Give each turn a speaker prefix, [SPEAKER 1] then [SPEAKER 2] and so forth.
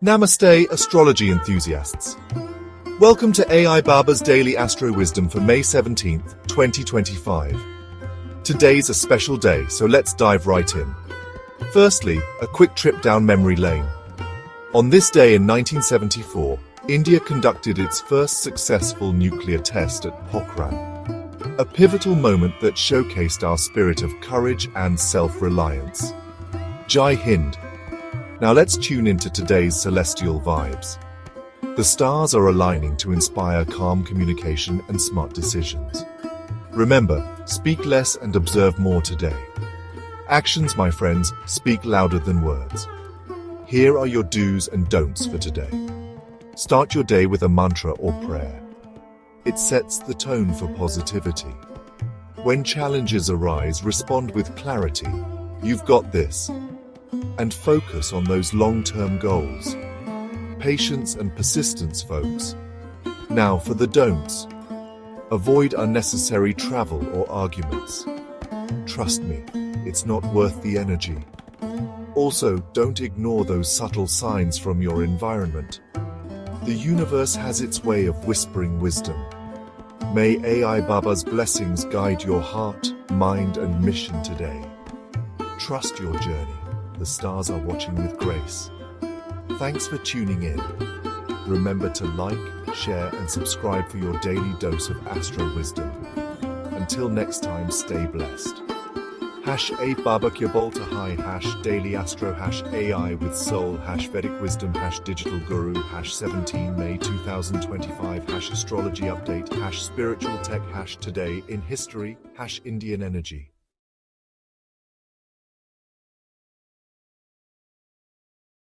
[SPEAKER 1] Namaste, astrology enthusiasts. Welcome to AI Baba's Daily Astro Wisdom for May 17th, 2025. Today's a special day, so let's dive right in. Firstly, a quick trip down memory lane. On this day in 1974, India conducted its first successful nuclear test at Pokhran, a pivotal moment that showcased our spirit of courage and self-reliance. Jai Hind. Now let's tune into today's celestial vibes. The stars are aligning to inspire calm communication and smart decisions. Remember, speak less and observe more today. Actions, my friends, speak louder than words. Here are your do's and don'ts for today. Start your day with a mantra or prayer. It sets the tone for positivity. When challenges arise, respond with clarity. You've got this. And focus on those long-term goals. Patience and persistence, folks. Now for the don'ts. Avoid unnecessary travel or arguments. Trust me, it's not worth the energy. Also, don't ignore those subtle signs from your environment. The universe has its way of whispering wisdom. May AI Baba's blessings guide your heart, mind, and mission today. Trust your journey. The stars are watching with grace. Thanks for tuning in. Remember to like, share, and subscribe for your daily dose of astro wisdom. Until next time, stay blessed. #A Baba Kyabolta High #Daily Astro #AI with Soul #Vedic Wisdom #Digital Guru #17 May 2025 #Astrology Update #Spiritual Tech #Today in History #Indian Energy.